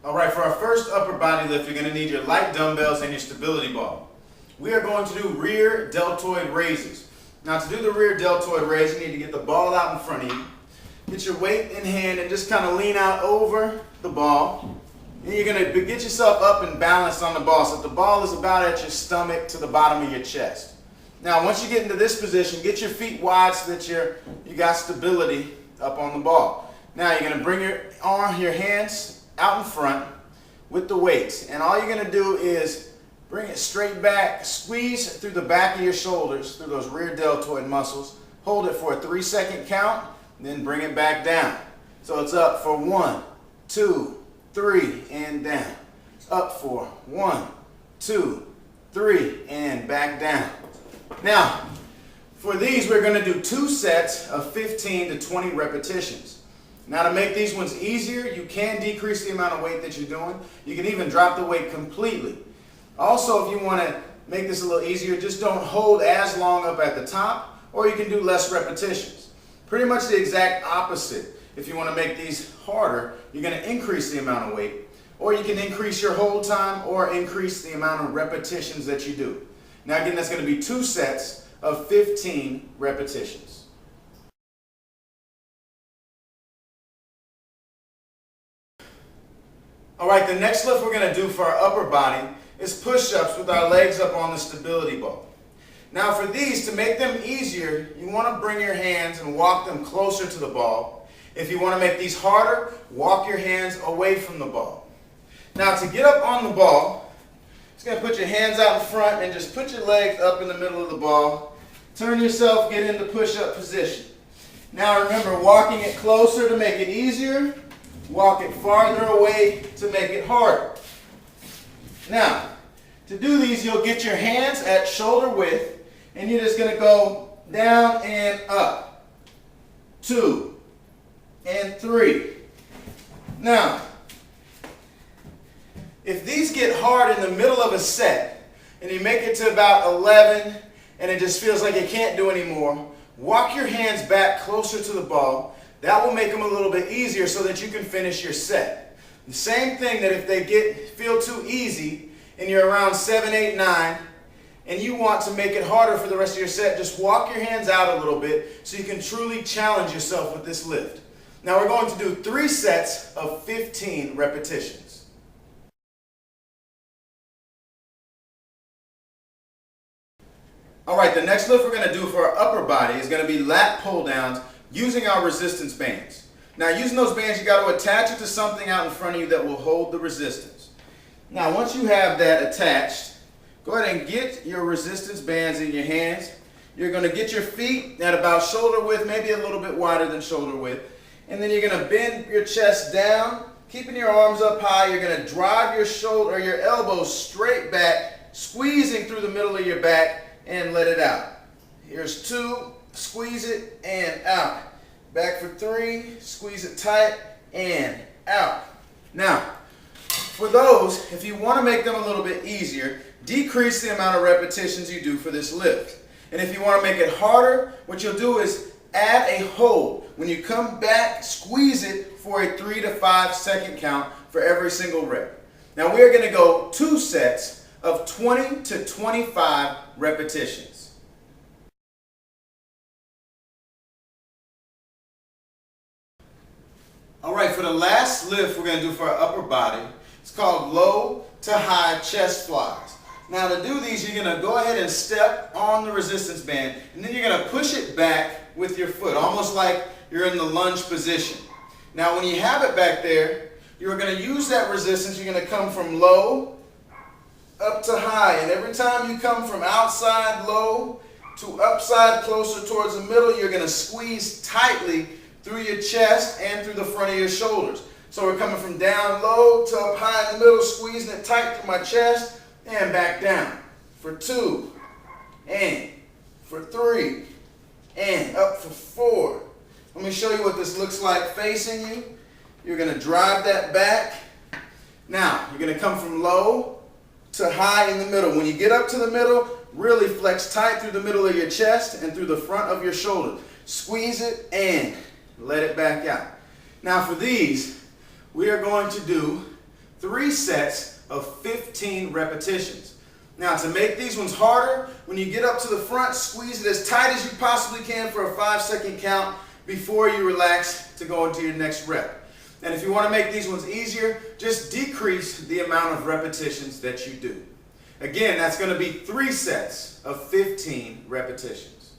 All right, for our first upper body lift, you're going to need your light dumbbells and your stability ball. We are going to do rear deltoid raises. Now, to do the rear deltoid raise, you need to get the ball out in front of you. Get your weight in hand and just kind of lean out over the ball. And you're going to get yourself up and balanced on the ball so that the ball is about at your stomach to the bottom of your chest. Now, once you get into this position, get your feet wide so that you got stability up on the ball. Now, you're going to bring your hands out in front with the weights. And all you're going to do is bring it straight back, squeeze through the back of your shoulders, through those rear deltoid muscles. Hold it for a 3-second count, then bring it back down. So it's up for 1, 2, 3, and down. Up for 1, 2, 3, and back down. Now, for these, we're going to do 2 sets of 15 to 20 repetitions. Now, to make these ones easier, you can decrease the amount of weight that you're doing. You can even drop the weight completely. Also, if you want to make this a little easier, just don't hold as long up at the top, or you can do less repetitions. Pretty much the exact opposite. If you want to make these harder, you're going to increase the amount of weight, or you can increase your hold time or increase the amount of repetitions that you do. Now, again, that's going to be 2 sets of 15 repetitions. All right, the next lift we're going to do for our upper body is push-ups with our legs up on the stability ball. Now for these, to make them easier, you want to bring your hands and walk them closer to the ball. If you want to make these harder, walk your hands away from the ball. Now to get up on the ball, just going to put your hands out in front and just put your legs up in the middle of the ball. Turn yourself, get into push-up position. Now remember, walking it closer to make it easier. Walk it farther away to make it harder. Now, to do these, you'll get your hands at shoulder width, and you're just going to go down and up. 2 and 3. Now, if these get hard in the middle of a set, and you make it to about 11, and it just feels like you can't do anymore, walk your hands back closer to the ball. That will make them a little bit easier so that you can finish your set. The same thing that if they feel too easy and you're around 7, 8, 9 and you want to make it harder for the rest of your set, just walk your hands out a little bit so you can truly challenge yourself with this lift. Now we're going to do 3 sets of 15 repetitions. All right, the next lift we're going to do for our upper body is going to be lat pull downs using our resistance bands. Now, using those bands, you got to attach it to something out in front of you that will hold the resistance. Now, once you have that attached, go ahead and get your resistance bands in your hands. You're going to get your feet at about shoulder width, maybe a little bit wider than shoulder width. And then you're going to bend your chest down, keeping your arms up high. You're going to drive your shoulder or your elbows straight back, squeezing through the middle of your back, and let it out. Here's 2. Squeeze it and out. Back for 3, squeeze it tight and out. Now, for those, if you want to make them a little bit easier, decrease the amount of repetitions you do for this lift. And if you want to make it harder, what you'll do is add a hold. When you come back, squeeze it for a 3 to 5 second count for every single rep. Now we are going to go 2 sets of 20 to 25 repetitions. All right, for the last lift we're going to do for our upper body, it's called low to high chest flies. Now to do these, you're going to go ahead and step on the resistance band, and then you're going to push it back with your foot, almost like you're in the lunge position. Now when you have it back there, you're going to use that resistance. You're going to come from low up to high, and every time you come from outside low to upside closer towards the middle, you're going to squeeze tightly through your chest and through the front of your shoulders. So we're coming from down low to up high in the middle, squeezing it tight through my chest and back down. For 2, and for 3, and up for 4. Let me show you what this looks like facing you. You're going to drive that back. Now, you're going to come from low to high in the middle. When you get up to the middle, really flex tight through the middle of your chest and through the front of your shoulder. Squeeze it and let it back out. Now for these, we are going to do 3 sets of 15 repetitions. Now, to make these ones harder, when you get up to the front, squeeze it as tight as you possibly can for a 5-second count before you relax to go into your next rep. And if you want to make these ones easier, just decrease the amount of repetitions that you do. Again, that's going to be 3 sets of 15 repetitions.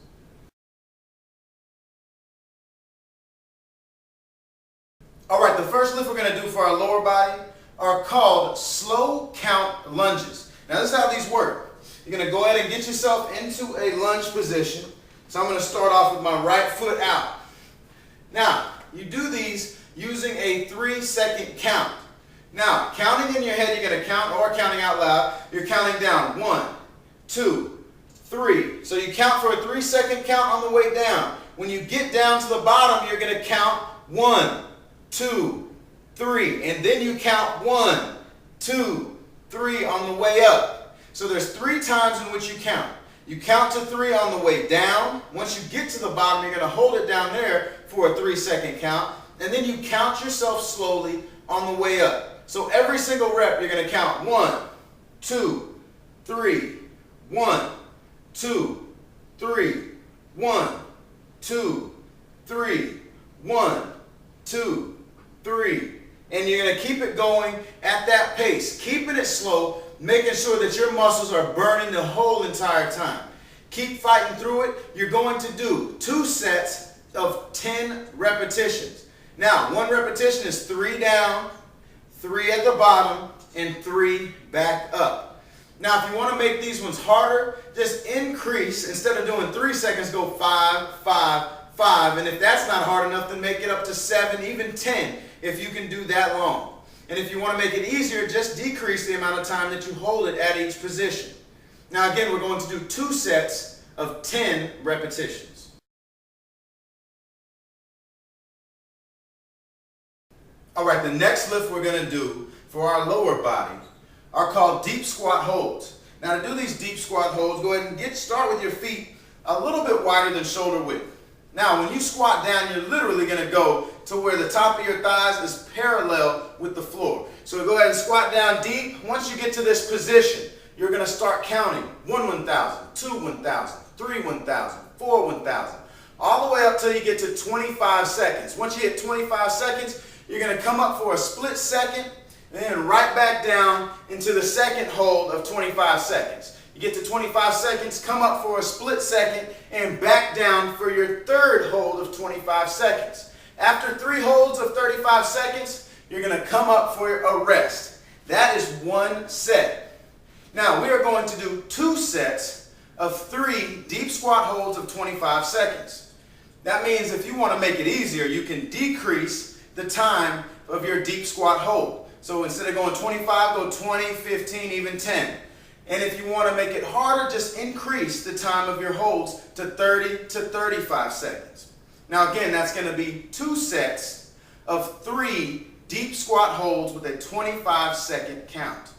All right, the first lift we're going to do for our lower body are called slow count lunges. Now, this is how these work. You're going to go ahead and get yourself into a lunge position. So I'm going to start off with my right foot out. Now, you do these using a 3-second count. Now, counting in your head, you're going to count, or counting out loud, you're counting down. 1, 2, 3. So you count for a 3-second count on the way down. When you get down to the bottom, you're going to count 1, 2, 3. And then you count 1, 2, 3 on the way up. So there's 3 times in which you count. You count to 3 on the way down. Once you get to the bottom, you're going to hold it down there for a 3-second count. And then you count yourself slowly on the way up. So every single rep, you're going to count 1, 2, 3, 1, 2, 3, 1, 2, 3, 1, 2, 3. And you're going to keep it going at that pace, keeping it slow, making sure that your muscles are burning the whole entire time. Keep fighting through it. You're going to do 2 sets of 10 repetitions. Now, 1 repetition is 3 down, 3 at the bottom, and 3 back up. Now, if you want to make these ones harder, just increase. Instead of doing 3 seconds, go 5, 5, 5. And if that's not hard enough, then make it up to 7, even 10, if you can do that long. And if you want to make it easier, just decrease the amount of time that you hold it at each position. Now, again, we're going to do 2 sets of 10 repetitions. All right, the next lift we're going to do for our lower body are called deep squat holds. Now, to do these deep squat holds, go ahead and start with your feet a little bit wider than shoulder width. Now, when you squat down, you're literally going to go to where the top of your thighs is parallel with the floor. So go ahead and squat down deep. Once you get to this position, you're going to start counting 1 1,000, 2 1,000, 3 1,000, 4 1,000, all the way up till you get to 25 seconds. Once you hit 25 seconds, you're going to come up for a split second, and then right back down into the second hold of 25 seconds. You get to 25 seconds, come up for a split second, and back down for your third hold of 25 seconds. After 3 holds of 35 seconds, you're going to come up for a rest. That is 1 set. Now, we are going to do 2 sets of 3 deep squat holds of 25 seconds. That means if you want to make it easier, you can decrease the time of your deep squat hold. So instead of going 25, go 20, 15, even 10. And if you want to make it harder, just increase the time of your holds to 30 to 35 seconds. Now again, that's going to be 2 sets of 3 deep squat holds with a 25-second count.